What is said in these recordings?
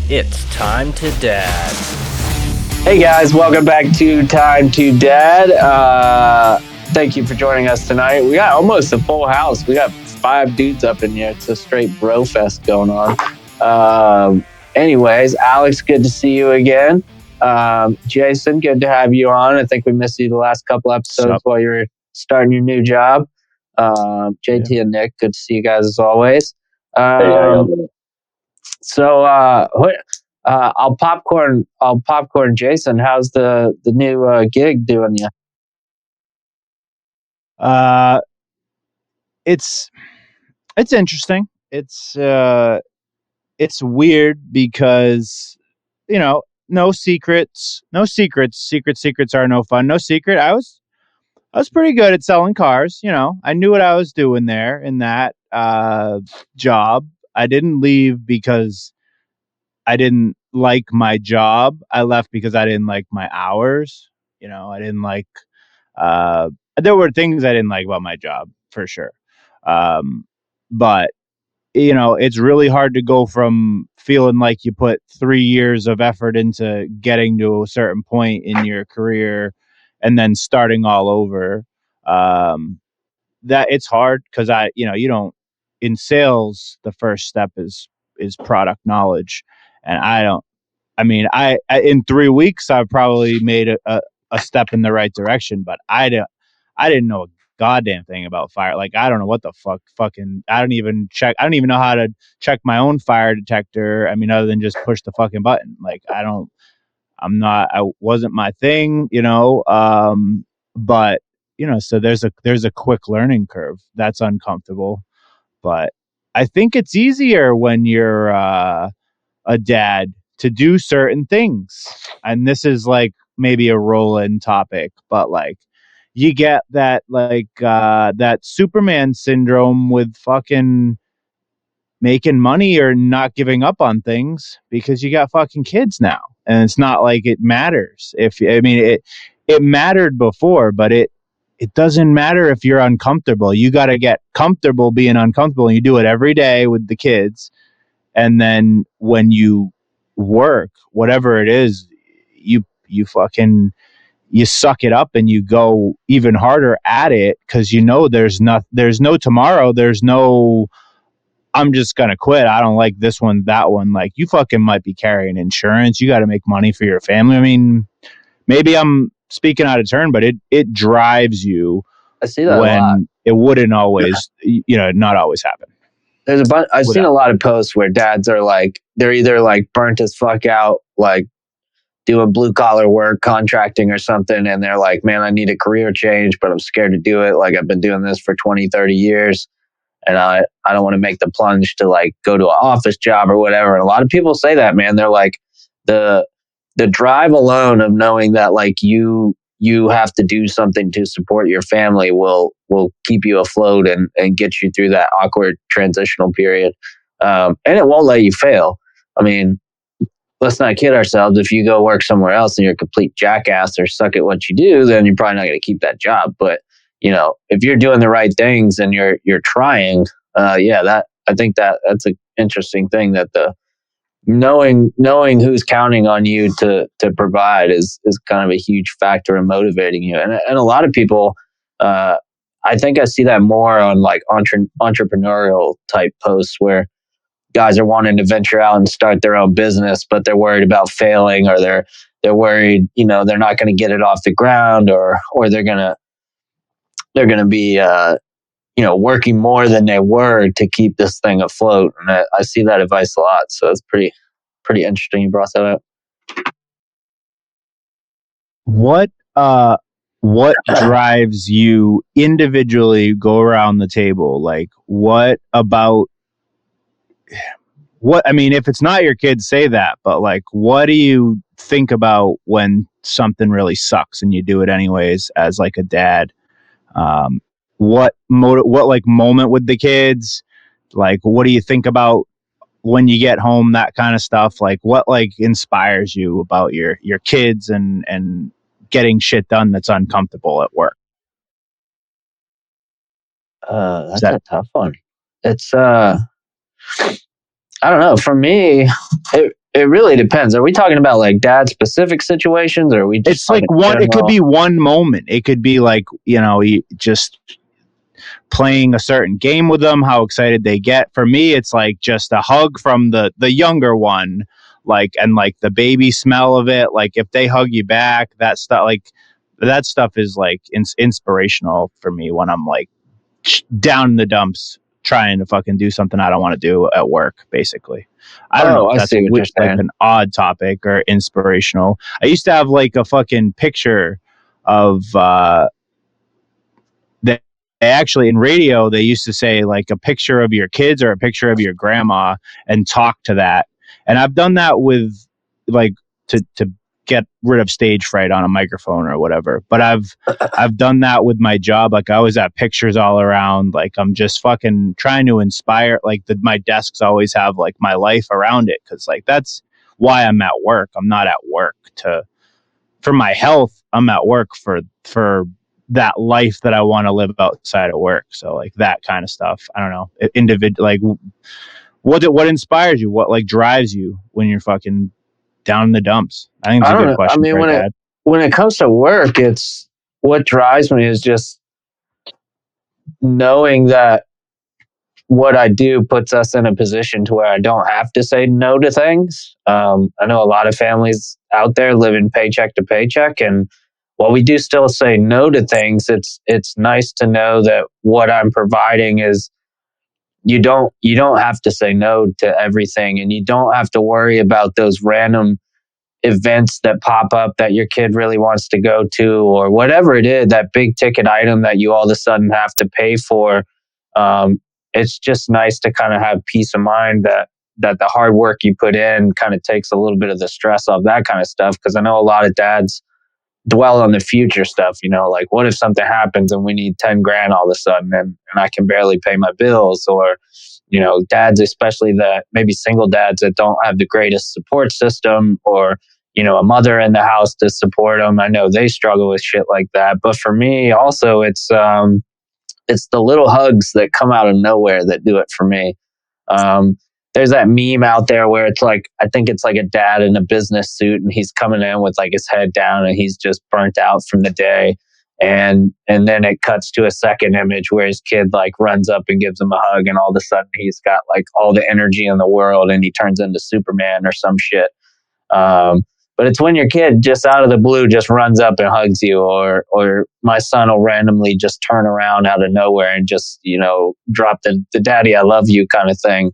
It's time to dad. Hey guys, welcome back to Time to Dad. Thank you for joining us tonight. We got almost a full house. We got 5 dudes up in here. It's a straight bro fest going on. Anyways, Alex, good to see you again. Jason, good to have you on. I think we missed you the last couple episodes while you were starting your new job. JT and Nick, good to see you guys as always. So I'll popcorn Jason. How's the new gig doing you? It's interesting. It's weird because no secrets. Secrets are no fun. No secret. I was pretty good at selling cars. I knew what I was doing there in that job. I didn't leave because I didn't like my job. I left because I didn't like my hours. I didn't like. There were things I didn't like about my job for sure. But it's really hard to go from feeling like you put 3 years of effort into getting to a certain point in your career and then starting all over. That it's hard because you don't, in sales, the first step is product knowledge. And I in 3 weeks, I've probably made a step in the right direction, but I didn't know a goddamn thing about fire. Like, I don't know what the fucking, I don't even know how to check my own fire detector. I mean, other than just push the fucking button. Like, I wasn't my thing, but so there's a quick learning curve that's uncomfortable, but I think it's easier when you're a dad to do certain things. And this is like maybe a roll-in topic, but like, you get that that Superman syndrome with fucking making money or not giving up on things because you got fucking kids now. And it's not like it matters. It mattered before, but it doesn't matter if you're uncomfortable. You got to get comfortable being uncomfortable, and you do it every day with the kids. And then when you work, whatever it is, you fucking, you suck it up and you go even harder at it because there's no tomorrow. There's no, I'm just gonna quit. I don't like this one, that one. Like, you fucking might be carrying insurance. You got to make money for your family. I mean, maybe I'm speaking out of turn, but it drives you. I see that when a lot. It wouldn't always, not always happen. There's a bunch. I've seen a lot of posts where dads are like, they're either like burnt as fuck out, like doing blue collar work, contracting or something. And they're like, man, I need a career change, but I'm scared to do it. Like, I've been doing this for 20, 30 years. And I don't want to make the plunge to like go to an office job or whatever. And a lot of people say that, man. They're like, the drive alone of knowing that like you have to do something to support your family will keep you afloat and get you through that awkward transitional period. And it won't let you fail. I mean, let's not kid ourselves. If you go work somewhere else and you're a complete jackass or suck at what you do, then you're probably not going to keep that job. But if you're doing the right things and you're trying, that I think that's an interesting thing, that the knowing who's counting on you to provide is kind of a huge factor in motivating you. And a lot of people, I think I see that more on like entrepreneurial type posts where guys are wanting to venture out and start their own business, but they're worried about failing, or they're worried, they're not going to get it off the ground, or they're going to be, working more than they were to keep this thing afloat. And I see that advice a lot. So it's pretty interesting you brought that up. What drives you individually? Go around the table. Like, what about, I mean, if it's not your kids, say that, but like, what do you think about when something really sucks and you do it anyways as like a dad? What like moment with the kids? Like, what do you think about when you get home, that kind of stuff? Like, what like inspires you about your kids and getting shit done that's uncomfortable at work? That's a tough one. It's I don't know. For me, it really depends. Are we talking about like dad specific situations, or are we just It's like talking it could general? be one moment. It could be like, you just playing a certain game with them, how excited they get. For me, it's like just a hug from the younger one, like, and like the baby smell of it. Like if they hug you back, that stuff is like inspirational for me when I'm like down in the dumps trying to fucking do something I don't want to do at work, basically. I don't know if I that's see what you're like saying. an odd topic or inspirational. I used to have like a fucking picture of they actually in radio they used to say like a picture of your kids or a picture of your grandma and talk to that. And I've done that with like to get rid of stage fright on a microphone or whatever. But I've done that with my job. Like I always have pictures all around. Like I'm just fucking trying to inspire. Like my desks always have like my life around it, because like that's why I'm at work. I'm not at work for my health. I'm at work for that life that I want to live outside of work. So like that kind of stuff. I don't know. Individual, like what inspires you? What like drives you when you're fucking down in the dumps? I think it's a good question. I mean, for when it comes to work, it's what drives me is just knowing that what I do puts us in a position to where I don't have to say no to things. I know a lot of families out there living paycheck to paycheck, and while we do still say no to things, it's nice to know that what I'm providing is you don't have to say no to everything, and you don't have to worry about those random events that pop up that your kid really wants to go to, or whatever it is, that big ticket item that you all of a sudden have to pay for. It's just nice to kind of have peace of mind that the hard work you put in kind of takes a little bit of the stress off that kind of stuff. Because I know a lot of dads dwell on the future stuff, like what if something happens and we need 10 grand all of a sudden and I can barely pay my bills, or dads, especially that maybe single dads that don't have the greatest support system, or a mother in the house to support them. I know they struggle with shit like that. But for me also, it's the little hugs that come out of nowhere that do it for me. There's that meme out there where it's like, I think it's like a dad in a business suit and he's coming in with like his head down and he's just burnt out from the day. And then it cuts to a second image where his kid like runs up and gives him a hug, and all of a sudden he's got like all the energy in the world and he turns into Superman or some shit. But it's when your kid just out of the blue just runs up and hugs you, or my son will randomly just turn around out of nowhere and just, drop the daddy, I love you kind of thing.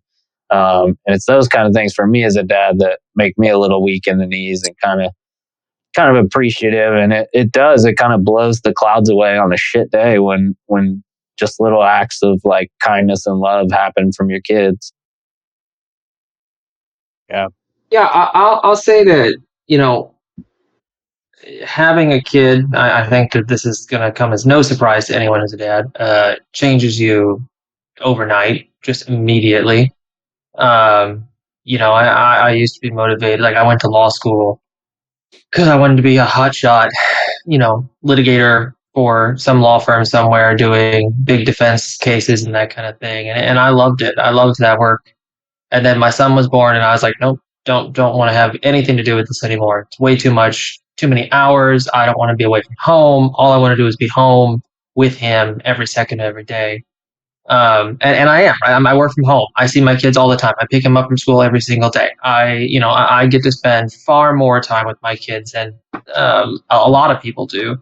And it's those kind of things for me as a dad that make me a little weak in the knees and kind of appreciative. And it kind of blows the clouds away on a shit day when just little acts of like kindness and love happen from your kids. Yeah. Yeah, I'll say that, having a kid, I think that this is going to come as no surprise to anyone who's a dad, changes you overnight, just immediately. I used to be motivated. Like I went to law school because I wanted to be a hotshot, litigator for some law firm somewhere doing big defense cases and that kind of thing. And I loved it. I loved that work. And then my son was born and I was like, nope, don't want to have anything to do with this anymore. It's way too much, too many hours. I don't want to be away from home. All I want to do is be home with him every second of every day. And I am. I work from home. I see my kids all the time. I pick them up from school every single day. I get to spend far more time with my kids than a lot of people do.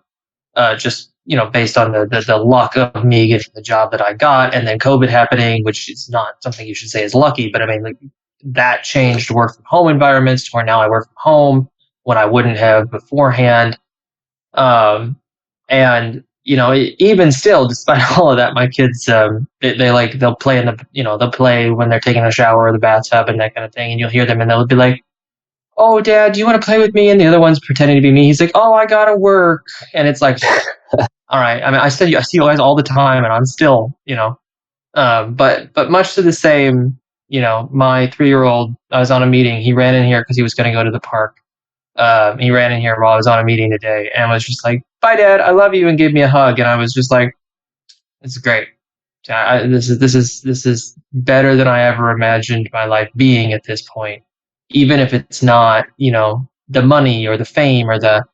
Just based on the luck of me getting the job that I got, and then COVID happening, which is not something you should say is lucky, but I mean, like, that changed work from home environments to where now I work from home when I wouldn't have beforehand. And even still, despite all of that, my kids, they'll play they'll play when they're taking a shower or the bathtub and that kind of thing. And you'll hear them and they'll be like, "Oh, Dad, do you want to play with me?" And the other one's pretending to be me. He's like, "Oh, I gotta work." And it's like, all right. I mean, I see you guys all the time and I'm still, but much to the same, my 3-year-old, I was on a meeting. He ran in here because he was going to go to the park. He ran in here while I was on a meeting today and was just like, "Bye, Dad, I love you," and gave me a hug. And I was just like, "It's great. This is better than I ever imagined my life being at this point." even if it's not, the money or the fame or the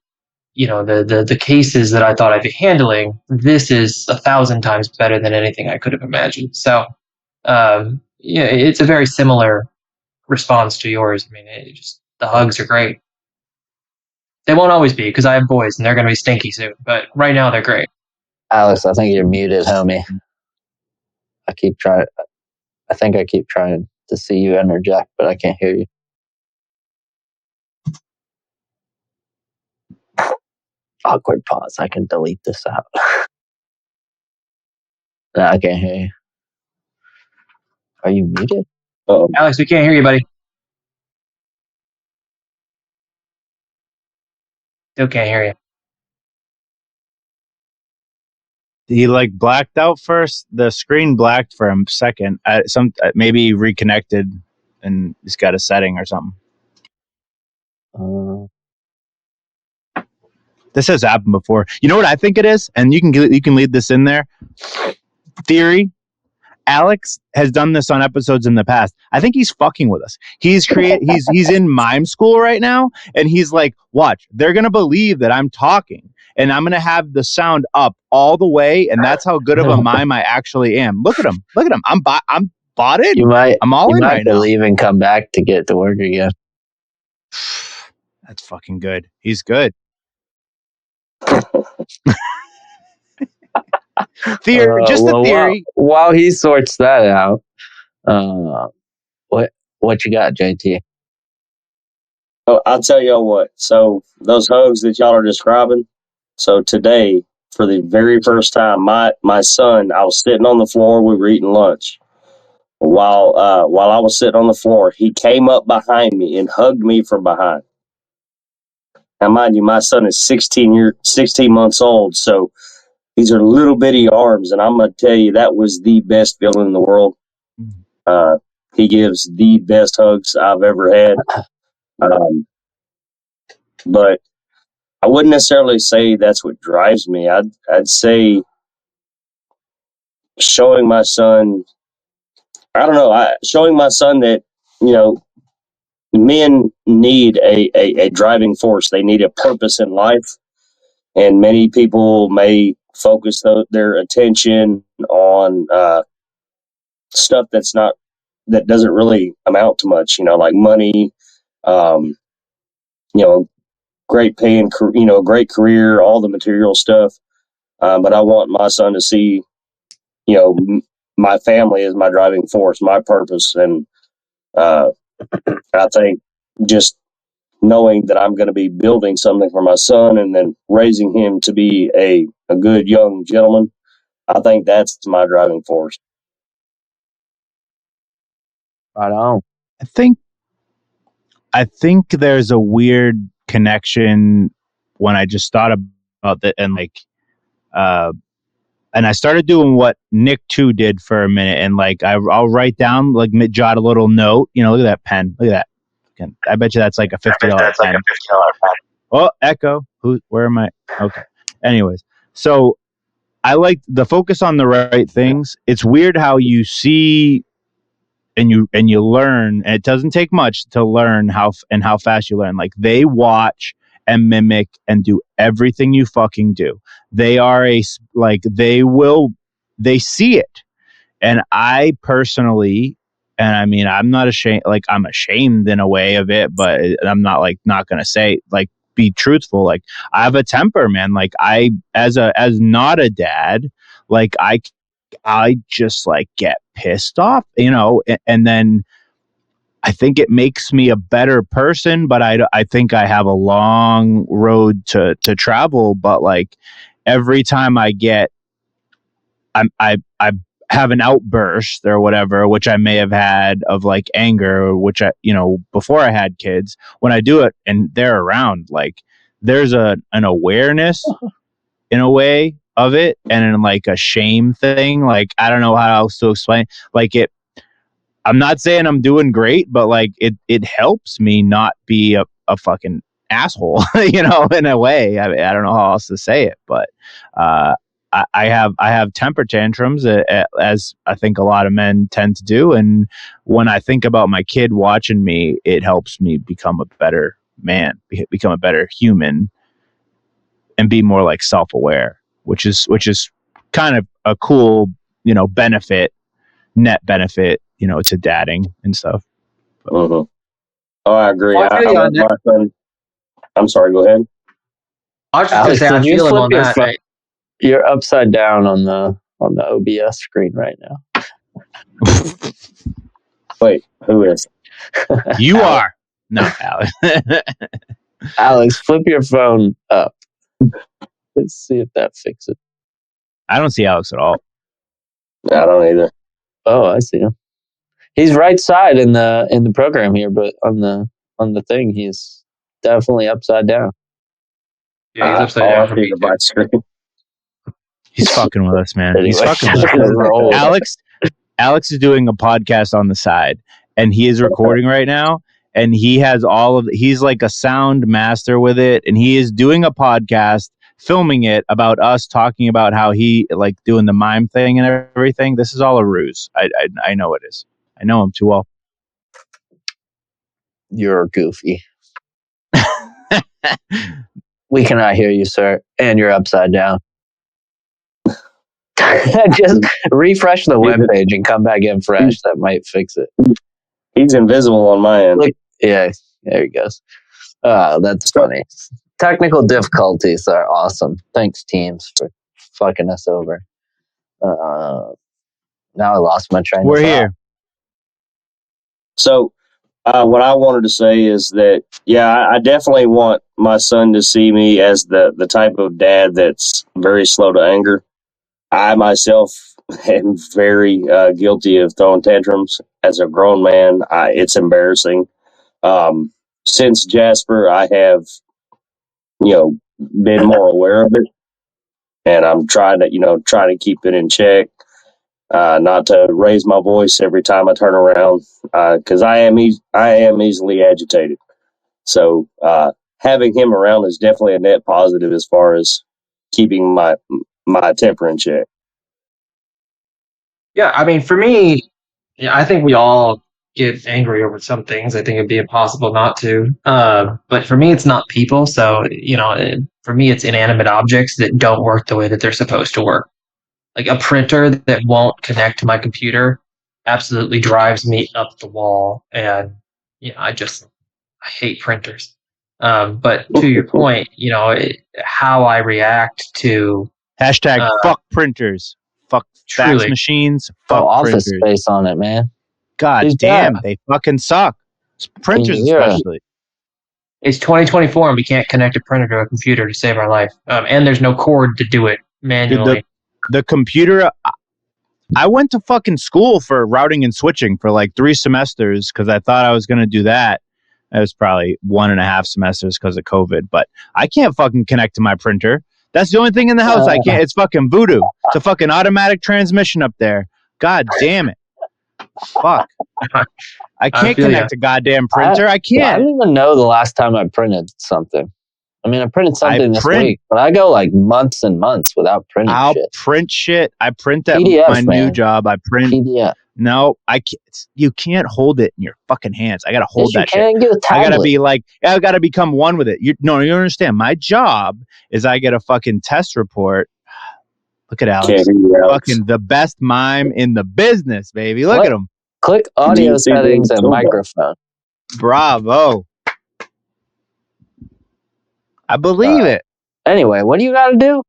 cases that I thought I'd be handling, this is 1,000 times better than anything I could have imagined. So, it's a very similar response to yours. I mean, the hugs are great. They won't always be because I have boys and they're going to be stinky soon. But right now they're great. Alex, I think you're muted, homie. I think I keep trying to see you interject, but I can't hear you. Awkward pause. I can delete this out. No, I can't hear you. Are you muted? Uh-oh. Alex, we can't hear you, buddy. Still can't hear you. He blacked out first. The screen blacked for a second. Maybe he reconnected and he's got a setting or something. This has happened before. You know what I think it is, and you can lead this in there. Theory. Alex has done this on episodes in the past. I think he's fucking with us. He's in mime school right now, and he's like, watch, they're gonna believe that I'm talking, and I'm gonna have the sound up all the way, and that's how good of a mime I actually am. Look at him. I'm bought in. I'm all in right now. You might believe and come back to get to work again. That's fucking good. He's good. Theory, theory. While he sorts that out, what you got, JT? Oh, I'll tell y'all what. So those hugs that y'all are describing. So today, for the very first time, my son, I was sitting on the floor. We were eating lunch. While I was sitting on the floor, he came up behind me and hugged me from behind. Now, mind you, my son is 16 months old, so these are little bitty arms, and I'm going to tell you, that was the best feeling in the world. He gives the best hugs I've ever had. But I wouldn't necessarily say that's what drives me. I'd say showing my son, showing my son that, men need a driving force. They need a purpose in life. And many people may focus their attention on stuff that doesn't really amount to much, like money, great paying, great career, all the material stuff. But I want my son to see, my family as my driving force, my purpose. And I think just knowing that I'm going to be building something for my son and then raising him to be a good young gentleman, I think that's my driving force. Right on. I think there's a weird connection when I just thought about that, and and I started doing what Nick 2 did for a minute, and I'll write down, jot a little note. Look at that pen. Look at that. I bet you that's like a $50 pen. Oh, echo. Where am I? Okay. Anyways, so I like the focus on the right things. It's weird how you see and you learn, and it doesn't take much to learn how fast you learn. They watch and mimic and do everything you fucking do. They are they see it. And I personally, and I mean, I'm not ashamed, I'm ashamed in a way of it, but I'm not going to say, be truthful. I have a temper, man. I, as not a dad, I just get pissed off, and then I think it makes me a better person, but I think I have a long road to travel. But every time I have an outburst or whatever, which I may have had of anger, which before I had kids, when I do it and they're around, there's an awareness in a way of it, and in a shame thing. I don't know how else to explain. I'm not saying I'm doing great, but it helps me not be a fucking asshole, in a way. I don't know how else to say it, but I have temper tantrums, as I think a lot of men tend to do. And when I think about my kid watching me, it helps me become a better man, become a better human, and be more like self-aware, which is kind of a cool, net benefit, to dadding and stuff. Oh, I agree. Well, I feel you on that. My son, I'm sorry, go ahead. I was just going to say, I did you feel him flip on your that. phone? You're upside down on the OBS screen right now. Wait, who is? You are. No, Alex. Alex, flip your phone up. Let's see if that fixes it. I don't see Alex at all. I don't either. Oh, I see him. He's right side in the program here, but on the thing, he's definitely upside down. Yeah, he's upside down for me, the too. right screen. He's fucking with us, man. He's Anyway, fucking with us. Alex is doing a podcast on the side, and he is recording right now. And he has he's like a sound master with it, and he is doing a podcast, filming it about us talking about how he like doing the mime thing and everything. This is all a ruse. I know it is. I know him too well. You're goofy. We cannot hear you, sir, and you're upside down. Just refresh the webpage and come back in fresh. That might fix it. He's invisible on my end. Look, yeah, there he goes. That's funny. Technical difficulties are awesome. Thanks, teams, for fucking us over. Now I lost my train of thought. We're here. So, what I wanted to say is that, yeah, I definitely want my son to see me as the type of dad that's very slow to anger. I myself am very guilty of throwing tantrums as a grown man. It's embarrassing. Since Jasper, I have, been more aware of it, and I'm trying to keep it in check. Not to raise my voice every time I turn around, because I am easily agitated. So having him around is definitely a net positive as far as keeping my temper in check. Yeah, I mean, for me, I think we all get angry over some things. I think it'd be impossible not to. But for me, it's not people. So, for me, it's inanimate objects that don't work the way that they're supposed to work. Like a printer that won't connect to my computer absolutely drives me up the wall. And, I hate printers. But to your point, how I react to... Hashtag fuck printers. Fuck fax truly. Machines. Fuck Office printers. Space on it, man. God Who's damn, that? they fucking suck. Printers Yeah. especially. It's 2024 and we can't connect a printer to a computer to save our life. And there's no cord to do it manually. Dude, the computer... I went to fucking school for routing and switching for like 3 semesters because I thought I was going to do that. It was probably 1.5 semesters because of COVID, but I can't fucking connect to my printer. That's the only thing in the house I can't. It's fucking voodoo. It's a fucking automatic transmission up there. God damn it. Fuck. I can't connect a goddamn printer. I I can't. don't even know the last time I printed something. I mean, I printed something this week, but I go like months and months without printing I'll shit. print shit. I print at PDF, my new man. job. I print. PDF. No, I can't. You can't hold it in your fucking hands. I gotta hold Yes, that shit. you can. Get a I tablet. gotta be like, I gotta become one with it. You don't understand. My job is I get a fucking test report. Look at Alex. Can't hear you, Alex. Fucking the best mime in the business, baby. Look What? at him. Click audio DNC settings and toolbar. microphone. Bravo. I believe it. Anyway, what do you got to do?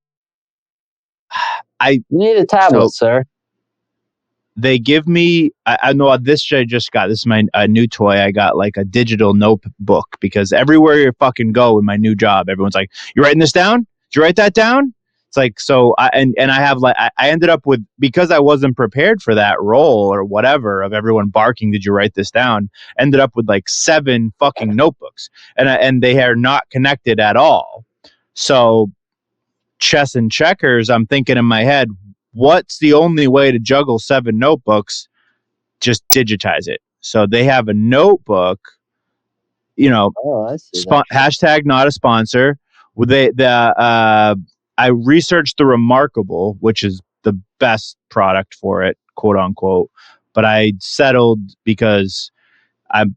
You need a tablet, sir. They give me, I know this I just got. This is my new toy. I got like a digital notebook because everywhere you fucking go in my new job, everyone's like, "You writing this down? Did you write that down?" It's like, so I have like, I ended up with, because I wasn't prepared for that role or whatever of everyone barking, "Did you write this down?" Ended up with like 7 fucking notebooks and they are not connected at all. So chess and checkers, I'm thinking in my head, what's the only way to juggle 7 notebooks? Just digitize it. So they have a notebook, Oh, I see that. hashtag not a sponsor. I researched the Remarkable, which is the best product for it, quote unquote. But I settled because I'm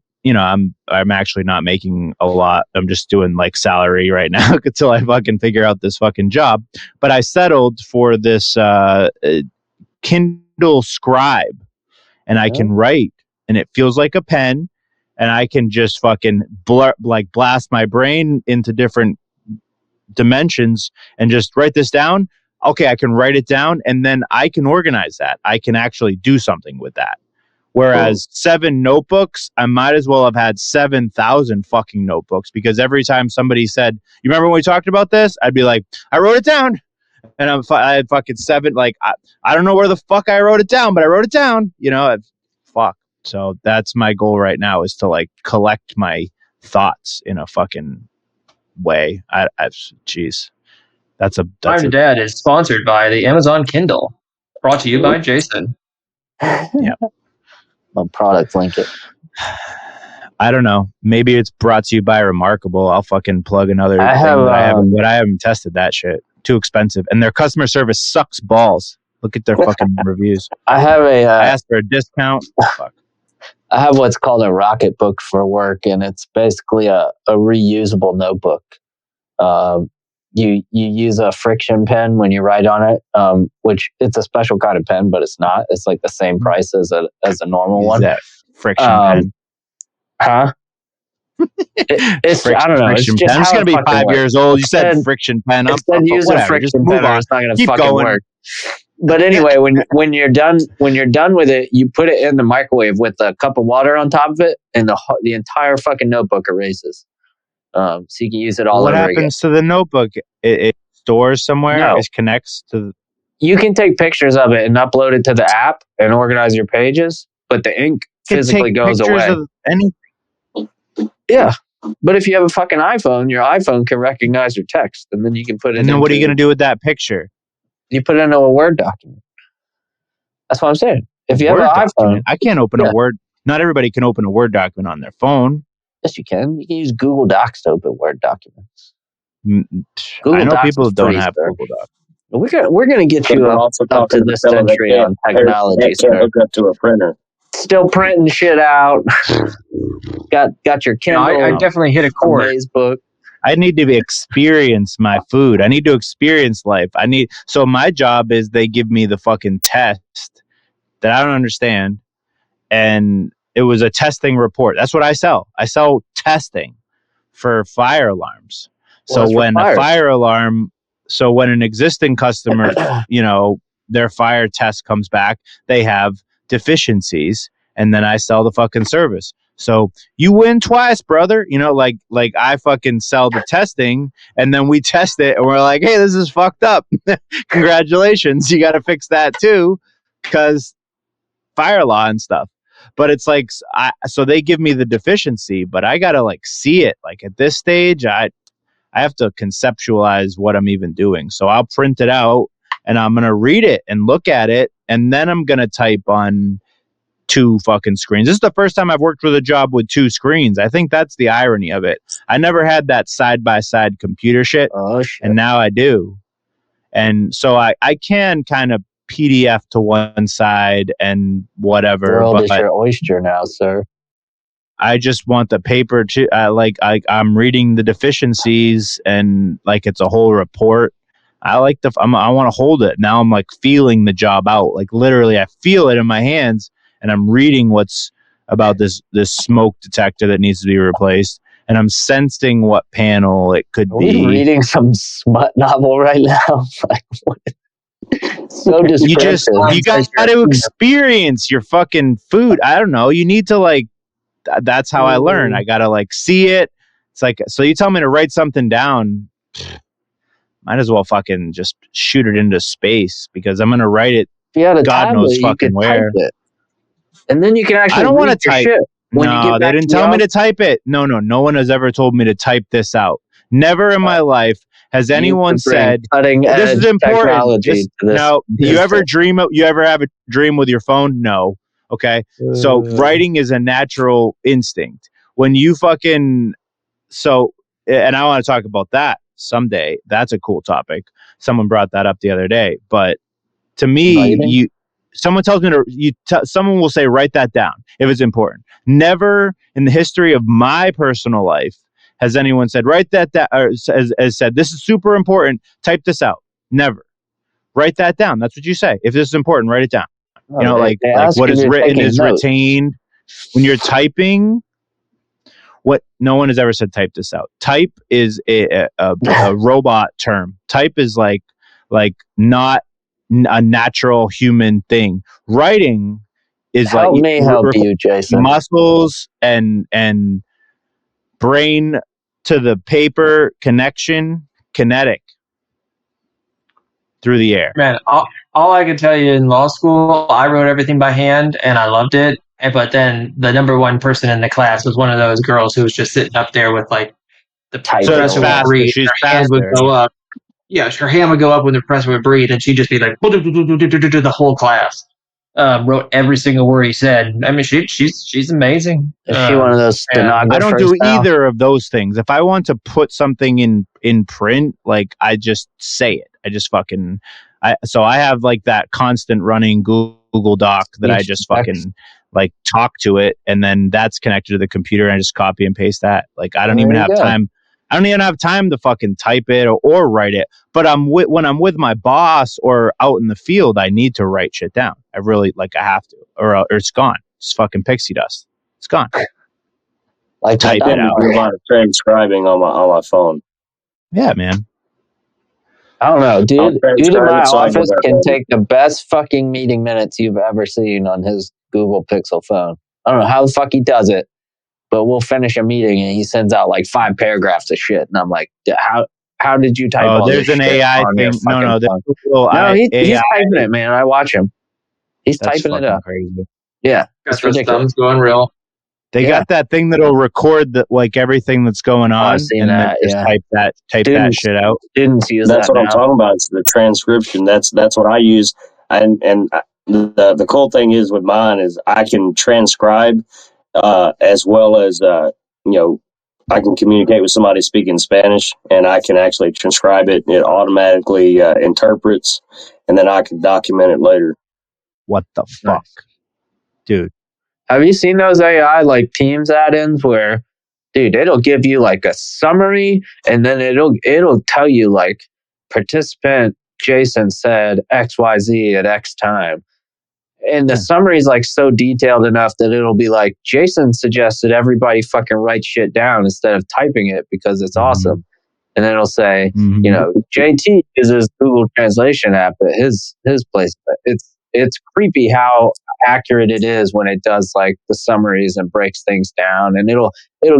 actually not making a lot. I'm just doing like salary right now until I fucking figure out this fucking job. But I settled for this Kindle Scribe, and I can write, and it feels like a pen, and I can just fucking blast my brain into different dimensions and just write this down. Okay, I can write it down, and then I can organize that. I can actually do something with that. Whereas 7 notebooks, I might as well have had 7,000 fucking notebooks, because every time somebody said, "You remember when we talked about this?" I'd be like, "I wrote it down," and I had fucking 7. Like I don't know where the fuck I wrote it down, but I wrote it down. Fuck. So that's my goal right now, is to like collect my thoughts in a fucking way. Jeez, that's Time to Dad is sponsored by the Amazon Kindle, brought to you by Jason. Yeah. I'll product link it. I don't know. Maybe it's brought to you by Remarkable. I'll fucking plug another thing but I haven't tested that shit. Too expensive, and their customer service sucks balls. Look at their fucking reviews. I asked for a discount. Fuck. I have what's called a Rocket Book for work, and it's basically a reusable notebook. You use a friction pen when you write on it, which it's a special kind of pen, but it's not. It's like the same price as a normal one. That friction pen. Huh? It's I don't know. It's just pen. It's gonna be 5 years old. You said friction pen. I said use a friction pen, or it's not gonna fucking work. But anyway, when you're done with it, you put it in the microwave with a cup of water on top of it, and the entire fucking notebook erases. So you can use it all over again. What happens to the notebook? It stores somewhere? No. It connects to... You can take pictures of it and upload it to the app and organize your pages, but the ink physically goes away. Of anything. Yeah. But if you have a fucking iPhone, your iPhone can recognize your text, and then you can put it in. And then what are you going to do with that picture? You put it into a Word document. That's what I'm saying. If you have an iPhone... I can't open a Word... Not everybody can open a Word document on their phone. Yes, you can. You can use Google Docs to open Word documents. I know people don't have Google Docs. We're gonna get you up to this century on technology. Can't hook up to a printer. Still printing shit out. got your Kindle. I definitely hit a chord. Facebook. I need to experience my food. I need to experience life. So my job is they give me the fucking test that I don't understand, and it was a testing report. That's what I sell. I sell testing for fire alarms. So when an existing customer, their fire test comes back, they have deficiencies, and then I sell the fucking service. So you win twice, brother. Like I fucking sell the testing, and then we test it, and we're like, hey, this is fucked up. Congratulations. You got to fix that too, because fire law and stuff. But it's like, so they give me the deficiency, but I got to like see it. Like at this stage, I have to conceptualize what I'm even doing. So I'll print it out, and I'm going to read it and look at it. And then I'm going to type on 2 fucking screens. This is the first time I've worked with a job with 2 screens. I think that's the irony of it. I never had that side-by-side computer shit. Oh, shit. And now I do. And so I can kind of PDF to one side and whatever. The world is your oyster now, sir. I just want the paper to I'm reading the deficiencies, and like it's a whole report. I want to hold it. Now I'm like feeling the job out. Like literally I feel it in my hands, and I'm reading what's about this smoke detector that needs to be replaced, and I'm sensing what panel it could be. Are reading some smut novel right now? Like what? So descriptive. You got to experience your fucking food. I don't know. You need to that's how I learn. I got to see it. It's like, so you tell me to write something down, might as well fucking just shoot it into space, because I'm going to write it. God knows fucking where. And then you can actually, I don't want to type. No, they didn't tell me to type it. No one has ever told me to type this out. Never in my life has anyone said this is important. You ever have a dream with your phone? No. Okay. So writing is a natural instinct. When you and I want to talk about that. someday. That's a cool topic. Someone brought that up the other day. But to me, Writing? someone tells me someone will say, write that down if it's important. Never in the history of my personal life has anyone said, write that down, or has said, this is super important, type this out. Never. Write that down. That's what you say. If this is important, write it down. Oh, You know, they like ask what if is you're written taking is notes. retained. When you're typing, what no one has ever said, type this out. Type is a robot term. Type is like not a natural human thing. Writing is Help like me help you, Jason. muscles and brain to the paper connection, kinetic through the air. Man, all I could tell you in law school, I wrote everything by hand and I loved it. But then the number one person in the class was one of those girls who was just sitting up there with like the Typing So it's professor would faster. breathe. She's Her hand would faster. go up. Yeah, her hand would go up when the professor would breathe, and she'd just be like the whole class. Wrote every single word he said. I mean, she's amazing. Is she one of those stenographers? I don't do now? either of those things. If I want to put something in print, like I just say it. I just fucking. So I have like that constant running Google Doc that I just fucking like talk to it, and then that's connected to the computer, and I just copy and paste that. Like I don't There even you have go. time. I don't even have time to fucking type it or write it. But when I'm with my boss or out in the field, I need to write shit down. I really I have to, or it's gone. It's fucking pixie dust. It's gone. Like Type that. it out. I do a lot of transcribing on my phone. Yeah, man. I don't know, dude. I'll Dude in transcribe my it so I office know can that. take the best fucking meeting minutes you've ever seen on his Google Pixel phone. I don't know how the fuck he does it, but we'll finish a meeting and he sends out like 5 paragraphs of shit, and I'm like, how did you type all There's this an shit AI on your thing. No, fucking there's phone? a little No, he's AI. typing it, man. I watch him. He's That's typing it fucking up. crazy. Yeah, Got it's those ridiculous. thumbs going real. They Yeah. got that thing that'll record like everything that's going on, I've seen and then that, just yeah. type that Students- shit out. Students use That's that what I'm now. talking about. It's the transcription. That's what I use. And the cool thing is with mine is I can transcribe as well as I can communicate with somebody speaking Spanish, and I can actually transcribe it. It automatically interprets, and then I can document it later. What the fuck, dude? Have you seen those AI like Teams add-ins where, dude, it'll give you like a summary and then it'll tell you like participant Jason said XYZ at X time. And the summary is like so detailed enough that it'll be like Jason suggested everybody fucking write shit down instead of typing it because it's awesome. And then it'll say, you know, JT uses Google Translation app at his place. It's creepy how accurate it is when it does like the summaries and breaks things down, and it'll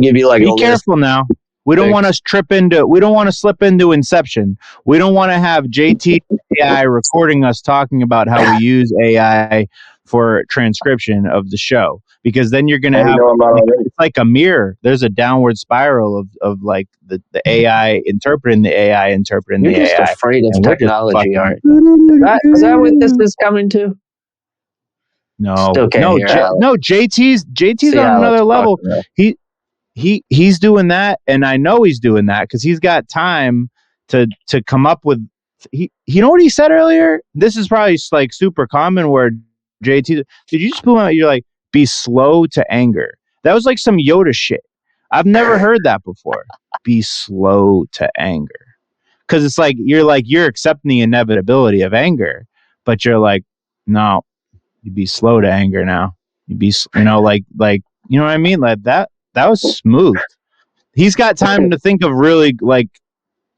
give you like Be a list. careful now. We don't want to we don't want to slip into Inception. We don't want to have JT AI recording us talking about how we use AI for transcription of the show, because then you're going to Oh, you have know I'm not already. it's like a mirror. There's a downward spiral of like the AI interpreting the AI interpreting You're the just AI. afraid of And we're just technology, fucking- aren't you? Is that what this is coming to? No, Still can't hear Alex. JT's See on Alex another level. talking, though. He's doing that, and I know he's doing that because he's got time to come up with. You know what he said earlier? This is probably like super common where JT, did you just pull out? You're like, be slow to anger. That was like some Yoda shit. I've never heard that before. Be slow to anger, because it's like you're accepting the inevitability of anger, but you're like, no, you be slow to anger now. You be, like you know what I mean? Like that was smooth. He's got time to think of really like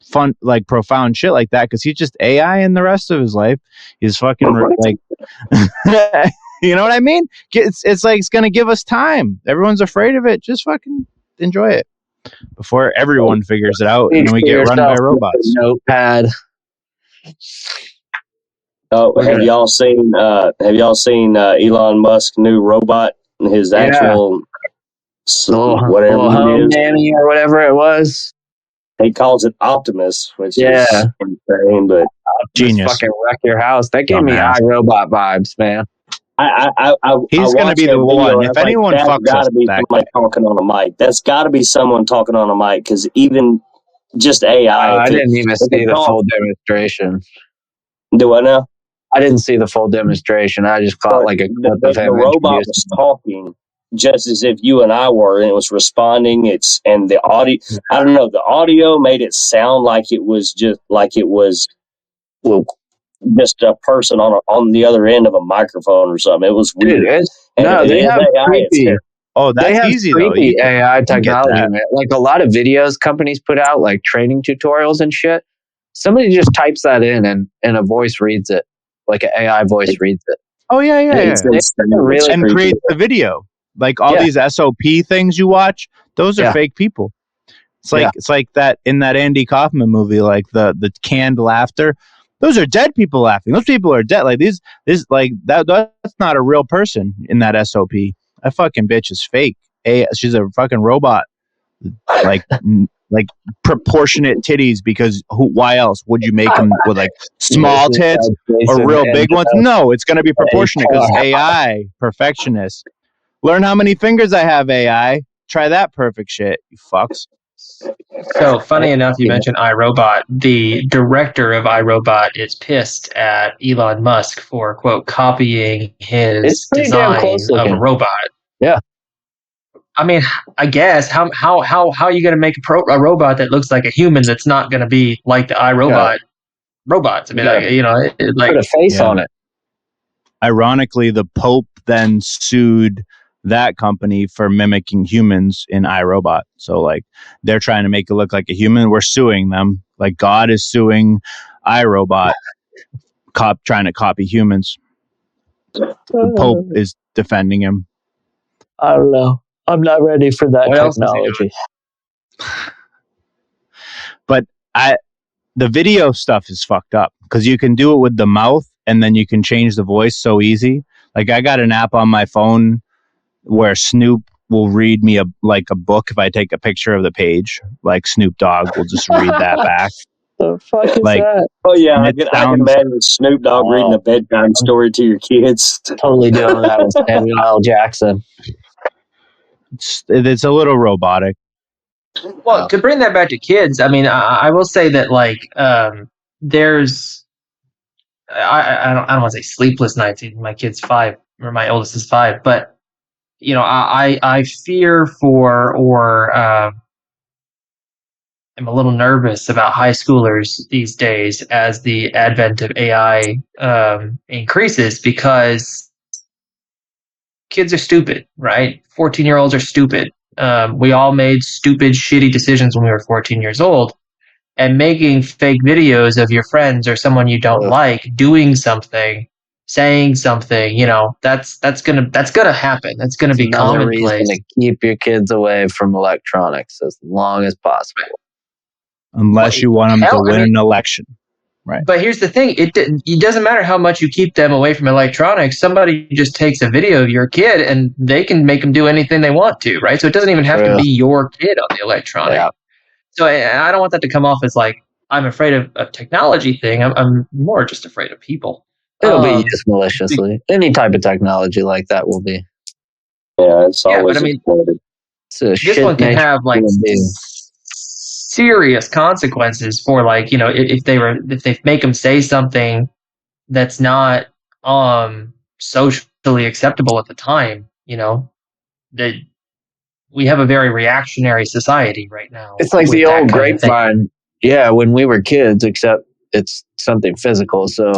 fun, like profound shit like that, because he's just AI in the rest of his life. He's fucking like, you know what I mean? It's like it's gonna give us time. Everyone's afraid of it. Just fucking enjoy it before everyone figures it out and then we get run by robots. Notepad. Oh, have y'all seen Elon Musk's new robot? His actual whatever little it home is. nanny or whatever it was. He calls it Optimus, which Yeah. is insane. But Genius. Just fucking wreck your house. That gave me Dumbass. iRobot vibes, man. He's gonna be the one. If anyone fucks us got to be that somebody talking on a mic. That's got to be someone talking on a mic, because even Just AI. I didn't even see the talk- full demonstration. Do I know? I didn't see the full demonstration. I just caught like a clip of him. The robot introducing was talking just as if you and I were, and it was responding. And the audio. I don't know. The audio made it sound like it was just Well, just a person on the other end of a microphone or something. It was weird. dude, And no, it they is have AI, it's creepy. scary. Oh, They that's have easy though. creepy AI can get technology, that. man. Like a lot of videos companies put out, like training tutorials and shit. Somebody just types that in, and a voice reads it, like an AI voice reads it. Oh yeah. It's really And creepy. creates the video. Like all Yeah. these SOP things you watch, those are Yeah. fake people. It's like that in that Andy Kaufman movie, like the canned laughter. Those are dead people laughing. Those people are dead. Like this like that's not a real person in that SOP. That fucking bitch is fake. She's a fucking robot. Like like proportionate titties because why else would you make them with like small tits or real big ones? No, it's going to be proportionate because AI, perfectionist. Learn how many fingers I have, AI. Try that perfect shit, you fucks. So, funny enough, you mentioned iRobot. The director of iRobot is pissed at Elon Musk for, quote, copying his It's pretty damn design close of a looking. robot. Yeah. I mean, I guess, how are you going to make a robot that looks like a human that's not going to be like the iRobot robots? I mean, Put a face on it. Ironically, the Pope then sued that company for mimicking humans in iRobot. So like they're trying to make it look like a human. We're suing them. Like God is suing iRobot, trying to copy humans. The Pope is defending him. I don't know. I'm not ready for that What else is he technology. But the video stuff is fucked up because you can do it with the mouth and then you can change the voice so easy. Like I got an app on my phone where Snoop will read me a book if I take a picture of the page. Like Snoop Dogg will just read that back. The fuck is Like- that? Oh yeah, And I it can sounds- imagine Snoop Dogg reading a bedtime story to your kids. Totally doing that with Samuel L. Jackson. It's a little robotic. Well, to bring that back to kids, I mean, I will say that like there's I don't want to say sleepless nights. My kid's 5, or my oldest is 5, but I fear for or I'm a little nervous about high schoolers these days as the advent of AI increases because kids are stupid, right? 14-year-olds are stupid. We all made stupid, shitty decisions when we were 14 years old. And making fake videos of your friends or someone you don't like doing something, saying something, that's gonna happen. That's gonna be Another reason commonplace. to keep your kids away from electronics as long as possible. Unless you want them to win an election. Right. But here's the thing: it doesn't matter how much you keep them away from electronics. Somebody just takes a video of your kid, and they can make them do anything they want to, right? So it doesn't even have to be your kid on the electronic. Yeah. So I don't want that to come off as like I'm afraid of a technology thing. I'm more just afraid of people. It'll be used maliciously. Any type of technology like that will be. Yeah, it's always but I mean, exploited. It's a this shit one can nature have like human being. serious consequences for like if they make them say something that's not socially acceptable at the time. That we have a very reactionary society right now. It's like with the that old kind of thing. grapevine. Yeah, when we were kids, except it's something physical. So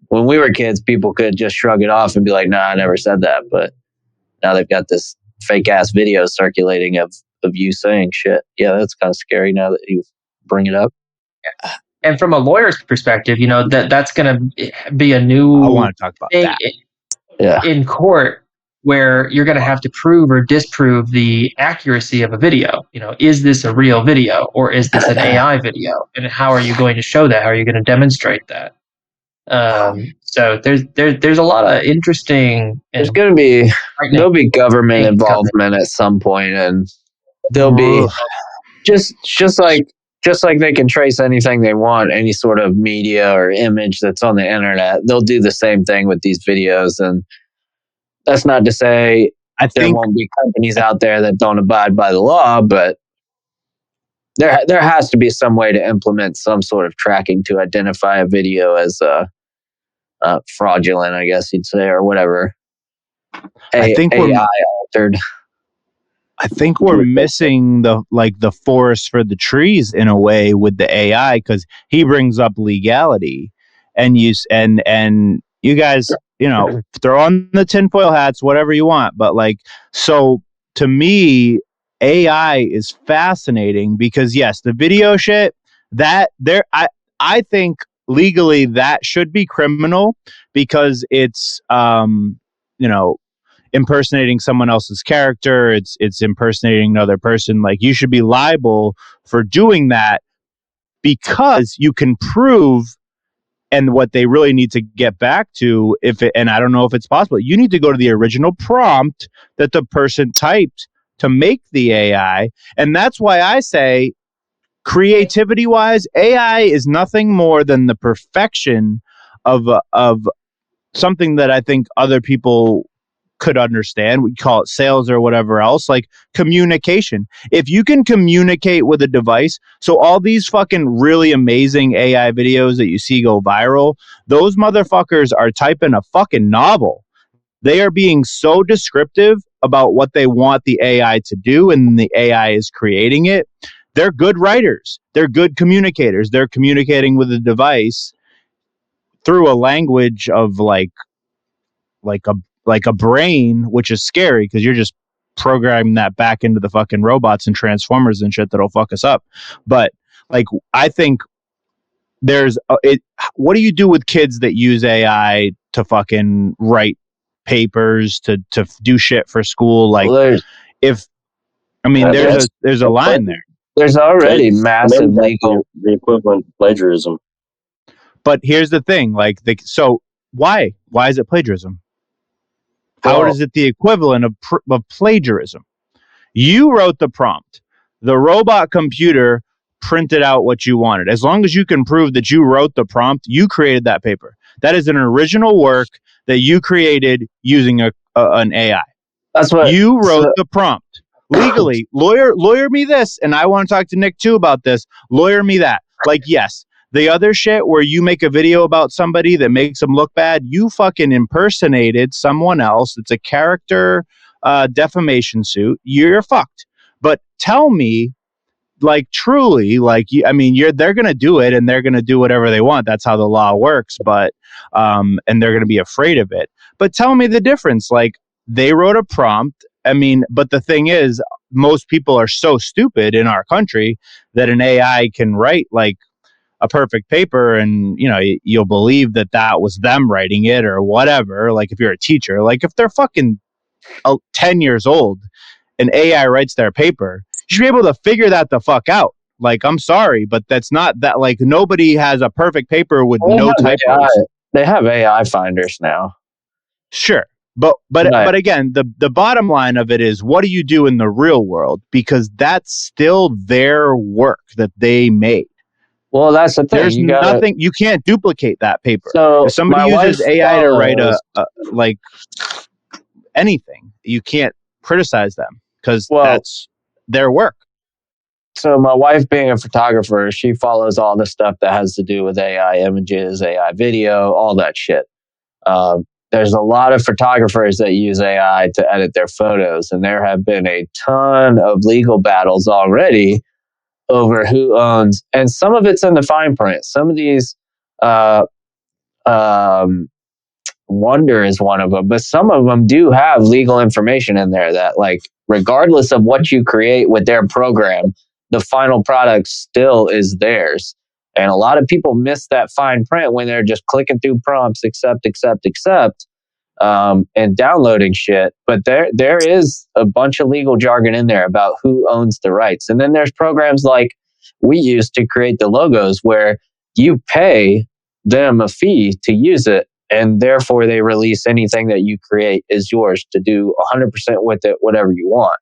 when we were kids, people could just shrug it off and be like, "Nah, I never said that." But now they've got this fake ass video circulating of you saying shit. Yeah, that's kind of scary now that you bring it up. And from a lawyer's perspective, that's going to be a new I want to talk about thing that. in court where you're going to have to prove or disprove the accuracy of a video. Is this a real video or is this an AI video? And how are you going to show that? How are you going to demonstrate that? So there's a lot of interesting. There's going to be there'll be government involvement at some point, and there'll be just like they can trace anything they want, any sort of media or image that's on the internet. They'll do the same thing with these videos, and that's not to say there won't be companies out there that don't abide by the law, but there has to be some way to implement some sort of tracking to identify a video as fraudulent, I guess you'd say, or whatever. I think AI altered. I think we're missing the forest for the trees in a way with the AI, because he brings up legality, and you guys, throw on the tinfoil hats, whatever you want. But so to me, AI is fascinating because yes, the video shit I think legally that should be criminal because it's impersonating someone else's character. It's impersonating another person. Like, you should be liable for doing that because you can prove. And what they really need to get back to, and I don't know if it's possible, you need to go to the original prompt that the person typed to make the AI. And that's why I say, creativity wise, AI is nothing more than the perfection of something that I think other people could understand. We call it sales or whatever else, like communication. If you can communicate with a device, so all these fucking really amazing AI videos that you see go viral, those motherfuckers are typing a fucking novel. They are being so descriptive about what they want the AI to do, and the AI is creating it. They're good writers. They're good communicators. They're communicating with a device through a language of like a brain, which is scary because you're just programming that back into the fucking robots and transformers and shit that'll fuck us up. But I think what do you do with kids that use AI to fucking write papers, to do shit for school? There's a line there. There's already massive legal, the equivalent of plagiarism. But here's the thing, so why is it plagiarism? How is it the equivalent of plagiarism? You wrote the prompt. The robot computer printed out what you wanted. As long as you can prove that you wrote the prompt, you created that paper. That is an original work that you created using an AI. That's what you wrote the prompt. Legally, lawyer me this, and I want to talk to Nick too about this. Lawyer me that. Yes. The other shit where you make a video about somebody that makes them look bad, you fucking impersonated someone else. It's a character defamation suit. You're fucked. But tell me, truly, they're going to do it, and they're going to do whatever they want. That's how the law works. But and they're going to be afraid of it. But tell me the difference. They wrote a prompt. But the thing is, most people are so stupid in our country that an AI can write a perfect paper, and you'll believe that was them writing it or whatever. If you're a teacher, if they're fucking 10 years old and AI writes their paper, you should be able to figure that the fuck out. I'm sorry, but that's not that. Nobody has a perfect paper with no typos. They have AI finders now. Sure. But again, the bottom line of it is, what do you do in the real world? Because that's still their work that they made. Well, that's the thing. There's nothing, you can't duplicate that paper. So if somebody uses AI to write anything, you can't criticize them because that's their work. So my wife, being a photographer, she follows all the stuff that has to do with AI images, AI video, all that shit. There's a lot of photographers that use AI to edit their photos, and there have been a ton of legal battles already over who owns, and some of it's in the fine print. Some of these, Wonder is one of them, but some of them do have legal information in there that, regardless of what you create with their program, the final product still is theirs. And a lot of people miss that fine print when they're just clicking through prompts, accept, and downloading shit. But there is a bunch of legal jargon in there about who owns the rights. And then there's programs like we use to create the logos where you pay them a fee to use it, and therefore they release anything that you create is yours to do 100% with it, whatever you want.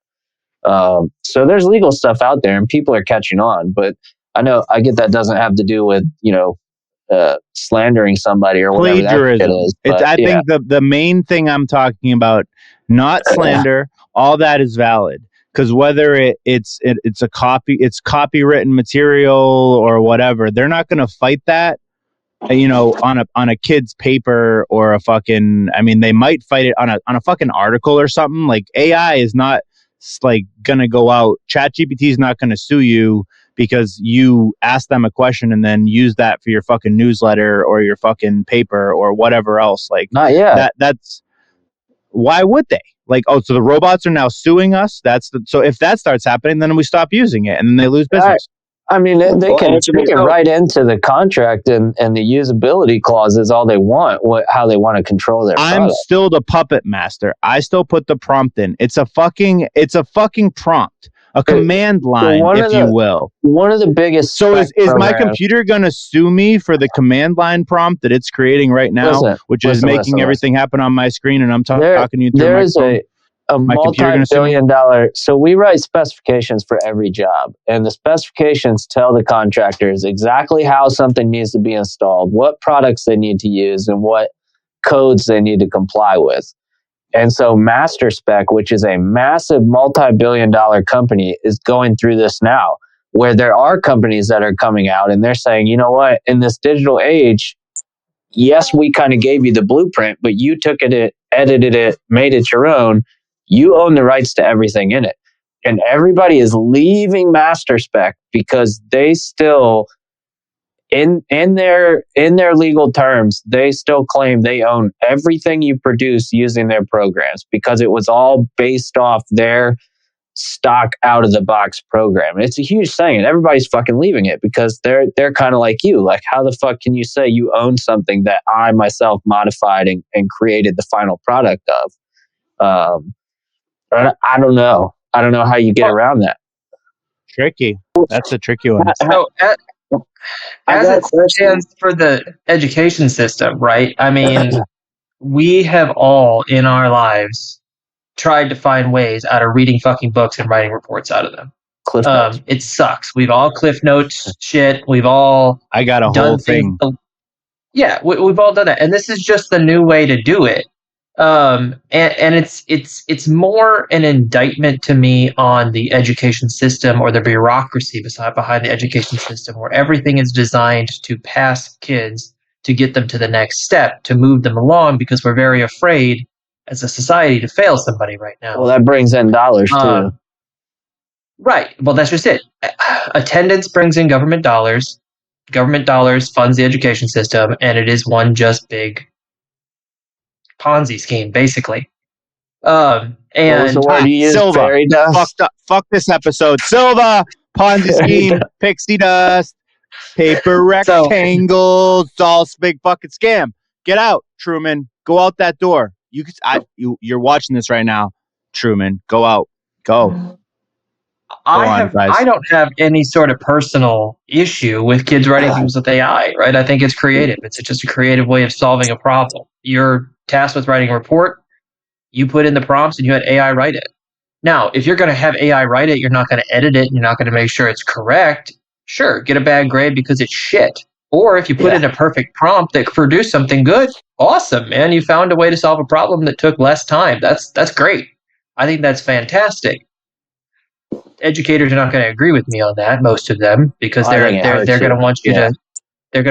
So there's legal stuff out there, and people are catching on. But I get that doesn't have to do with, slandering somebody or whatever plagiarism. That is. But, I think the main thing I'm talking about, not slander, all that is valid. because whether it's a copywritten material or whatever, they're not going to fight that, on a kid's paper or a fucking. I mean, they might fight it on a fucking article or something. Like AI is not like going to go out. ChatGPT is not going to sue you because you ask them a question and then use that for your fucking newsletter or your fucking paper or whatever else. Like, not yet. That's why would they? Like, oh, so the robots are now suing us? So if that starts happening, then we stop using it and then they lose business. I mean, they can write into the contract and the usability clauses all they want, how they want to control their product. I'm still the puppet master. I still put the prompt in. It's a fucking prompt, a command line, if you will. One of the biggest. So is my computer going to sue me for the command line prompt that it's creating right now, which is making everything happen on my screen, and I'm talking to you through there my is phone? a multi-billion-dollar. So we write specifications for every job, and the specifications tell the contractors exactly how something needs to be installed, what products they need to use, and what codes they need to comply with. And so MasterSpec, which is a massive multi-billion-dollar company, is going through this now, where there are companies that are coming out and they're saying, you know what, in this digital age, yes, we kind of gave you the blueprint, but you took it, edited it, made it your own. You own the rights to everything in it. And everybody is leaving MasterSpec because they still, in their legal terms, they still claim they own everything you produce using their programs because it was all based off their stock out of the box program. It's a huge thing, and everybody's fucking leaving it because they're kind of like you. Like, how the fuck can you say you own something that I myself modified and created the final product of? I don't know. I don't know how you get around that. Tricky. That's a tricky one. So, as it stands for the education system, right? I mean, we have all in our lives tried to find ways out of reading fucking books and writing reports out of them. Cliff Notes. It sucks. We've all Cliff Notes shit. We've all I got a whole thing. Yeah, we've all done that, and this is just the new way to do it. And it's more an indictment to me on the education system or the bureaucracy behind the education system, where everything is designed to pass kids to get them to the next step, to move them along, because we're very afraid as a society to fail somebody right now. Well, that brings in dollars too. Right. Well, that's just it. Attendance brings in government dollars. Government dollars funds the education system, and it is one just big Ponzi scheme, basically. And Silva. Fairy dust. Fuck this episode. Silva, Ponzi scheme, pixie dust, paper rectangles, all big fucking scam. Get out, Truman. Go out that door. You're watching this right now, Truman. Go out. Go. I don't have any sort of personal issue with kids writing things with AI, right? I think it's creative. It's just a creative way of solving a problem. You're tasked with writing a report. You put in the prompts and you had AI write it. Now, if you're going to have AI write it, you're not going to edit it, and you're not going to make sure it's correct. Sure, get a bad grade because it's shit. Or if you put in a perfect prompt that produced something good, awesome, man. You found a way to solve a problem that took less time. That's great. I think that's fantastic. Educators are not going to agree with me on that, most of them, because they're going to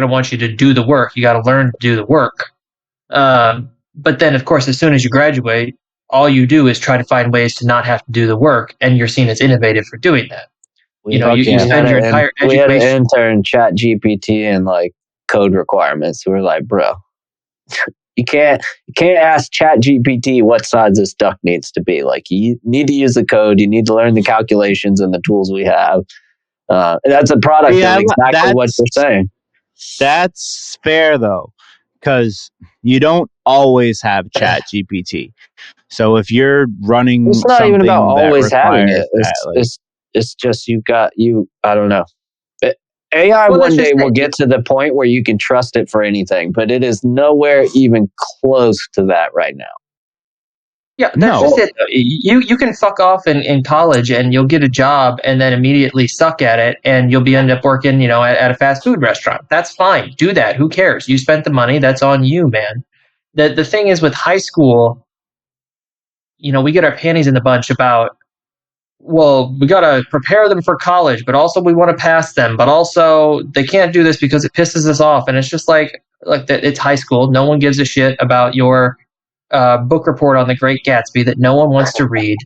want you to do the work. You got to learn to do the work. But then, of course, as soon as you graduate, all you do is try to find ways to not have to do the work, and you're seen as innovative for doing that. You spend your entire education. We had an intern ChatGPT and like code requirements. We were like, bro, you can't ask ChatGPT what size this duck needs to be. Like, you need to use the code. You need to learn the calculations and the tools we have. That's a product of exactly what you're saying. That's fair though, because you don't always have ChatGPT. So if you're running, it's not even about always having it. It's just I don't know. AI one day will get to the point where you can trust it for anything, but it is nowhere even close to that right now. Yeah, that's just it. You can fuck off in college and you'll get a job and then immediately suck at it, and you'll end up working, at a fast food restaurant. That's fine. Do that. Who cares? You spent the money. That's on you, man. The thing is with high school, we get our panties in the bunch about well, we got to prepare them for college, but also we want to pass them, but also they can't do this because it pisses us off. And it's just like that. It's high school. No one gives a shit about your book report on The Great Gatsby that no one wants to read,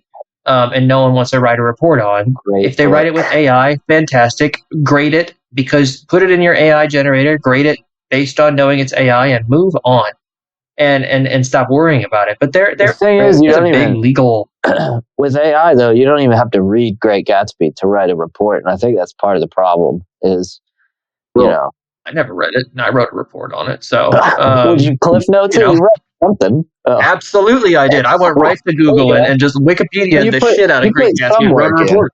and no one wants to write a report on. Great If they book. write it with AI, fantastic. Grade it, because put it in your AI generator, grade it based on knowing it's AI, and move on. And stop worrying about it. But there thing is, you is a don't big even- legal. With AI though, you don't even have to read Great Gatsby to write a report, and I think that's part of the problem. Is you Well, know, I never read it, and I wrote a report on it. So, would you cliff notes you it? know. You wrote something. Absolutely, I did. I went right to Google and just Wikipedia You the put- shit out you of Great put Gatsby some and wrote a work in. report.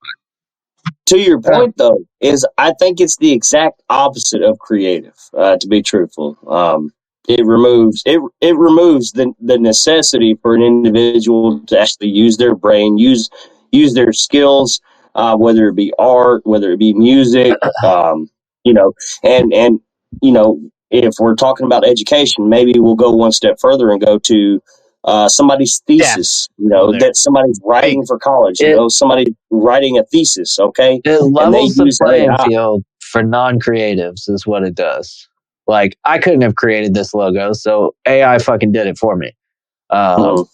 To your point, though, is I think it's the exact opposite of creative. To be truthful, it removes the necessity for an individual to actually use their brain, use their skills, whether it be art, whether it be music, you know, and you know, if we're talking about education, maybe we'll go one step further and go to somebody's thesis, you know, There. that somebody's writing for college, you It- know, somebody writing a thesis, okay? It levels the use playing AI. field for non-creatives is what it does. Like, I couldn't have created this logo, so AI fucking did it for me. Mhm.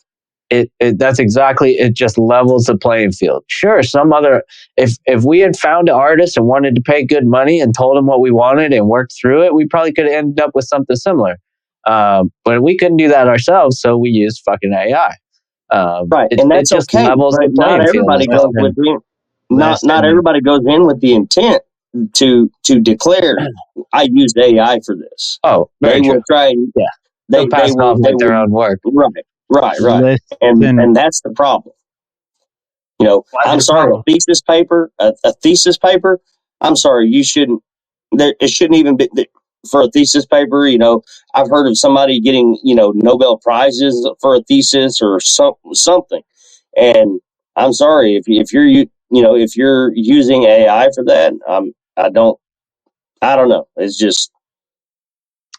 That's exactly, it just levels the playing field. Sure, some other, if we had found an artist and wanted to pay good money and told him what we wanted and worked through it, we probably could have ended up with something similar. But we couldn't do that ourselves, so we used fucking AI. Right, It, and it that's just okay. levels But the playing not field. everybody It's goes with the Listen. not everybody goes in with the intent to declare I used AI for this. Oh, very They true. will try. Yeah. They They'll pass it off they like their own work. Right. Listen. And that's the problem. You know, Why is I'm it a sorry, problem? a thesis paper. I'm sorry, you shouldn't. It shouldn't even be for a thesis paper. You know, I've heard of somebody getting Nobel prizes for a thesis or something. And I'm sorry if you're if you're using AI for that. I don't know. It's just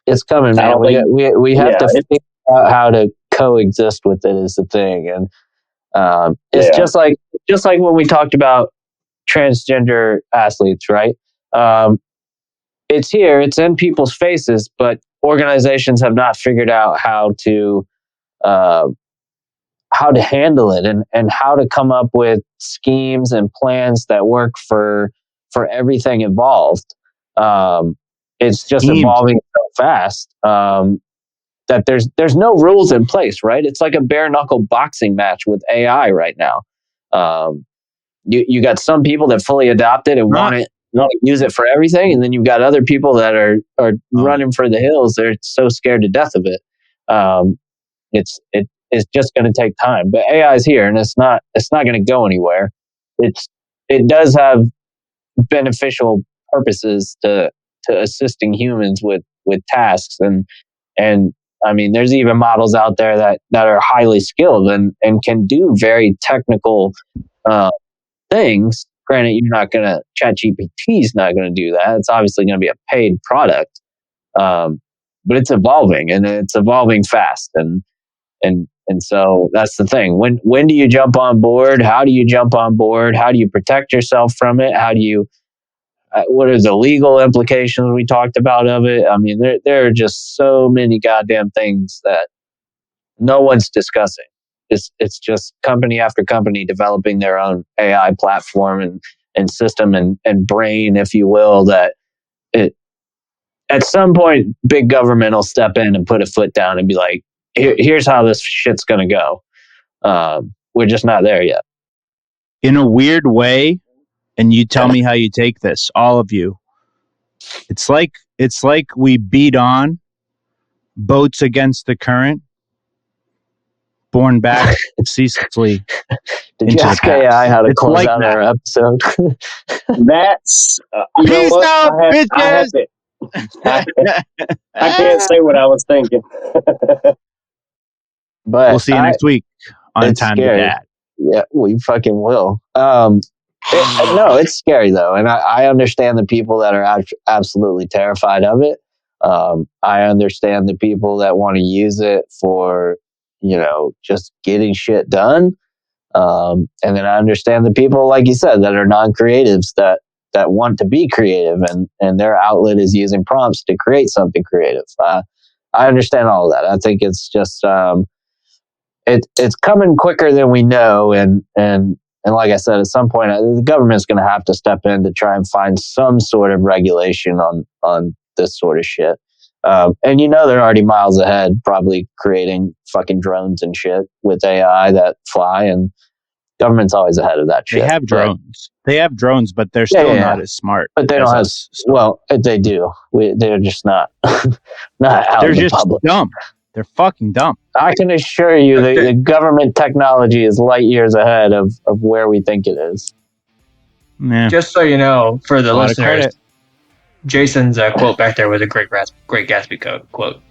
It's coming, I man. don't think. We have Yeah, to it's- figure out how to coexist with it is the thing, and it's Yeah. just like when we talked about transgender athletes, right? It's here, it's in people's faces, but organizations have not figured out how to handle it and how to come up with schemes and plans that work for everything involved. It's just Schemes. evolving so fast that there's no rules in place, right? It's like a bare knuckle boxing match with AI right now. You got some people that fully adopt it and want to use it for everything, and then you've got other people that are running for the hills. They're so scared to death of it. It's just going to take time, but AI is here, and it's not going to go anywhere. It does have beneficial purposes to assisting humans with tasks, and I mean, there's even models out there that are highly skilled and can do very technical things. Granted, you're not going to, ChatGPT is not going to do that. It's obviously going to be a paid product, but it's evolving, and it's evolving fast. And so that's the thing. When do you jump on board? How do you jump on board? How do you protect yourself from it? How do you, what are the legal implications we talked about of it? I mean, there are just so many goddamn things that no one's discussing. It's just company after company developing their own AI platform and system and brain, if you will, that at some point big government will step in and put a foot down and be like, here's how this shit's going to go. We're just not there yet. In a weird way, and you tell me how you take this, all of you. It's like we beat on boats against the current, borne back ceaselessly. Did into you the ask past. AI how to It's close like out that. our episode? That's you know Peace what? out, I have bitches. to, I can't say what I was thinking. But We'll see you next week on it's Time scary. to Dad. Yeah, we fucking will. No, it's scary though, and I understand the people that are absolutely terrified of it. I understand the people that want to use it for, just getting shit done. And then I understand the people, like you said, that are non-creatives that want to be creative, and their outlet is using prompts to create something creative. I understand all of that. I think it's just it's coming quicker than we know, and like I said, at some point the government's going to have to step in to try and find some sort of regulation on this sort of shit. And they're already miles ahead, probably creating fucking drones and shit with AI that fly, and government's always ahead of that shit. They have drones. They have drones, but they're still not as smart. But they don't have. Well, they do. They're just not out. They're in the just public. dumb. They're fucking dumb. I can assure you the government technology is light years ahead of where we think it is. Yeah. Just so you know, for the A lot of listeners, credit. Jason's quote back there was a Great Gatsby quote,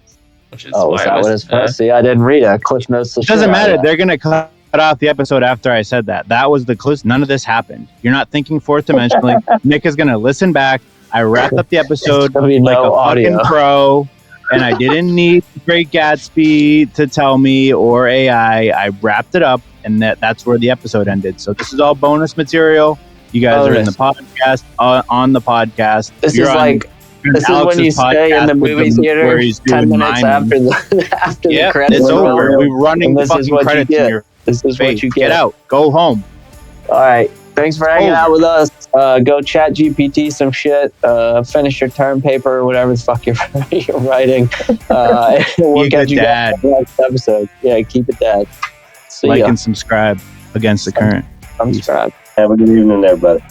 which is Oh, is that what it's supposed to? See, I didn't read it. Cliff Notes. It doesn't matter. They're going to cut off the episode after I said that. That was the clue. None of this happened. You're not thinking fourth dimensionally. Nick is going to listen back. I wrapped up the episode like a fucking pro, and I didn't need Great Gatsby to tell me or AI. I wrapped it up, and that's where the episode ended. So this is all bonus material. You guys are in the podcast, on the podcast. This is like, this is when you stay in the movie theater 10 minutes after the credits. It's over. We're running fucking credits in your This is face. what you Get out. Go home. All right. Thanks for hanging out with us. Go chat GPT some shit. Finish your term paper or whatever the fuck you're writing. We'll catch you guys in the next episode. Yeah, keep it dad. See ya. Like and subscribe against the current. Subscribe. Have a good evening, everybody.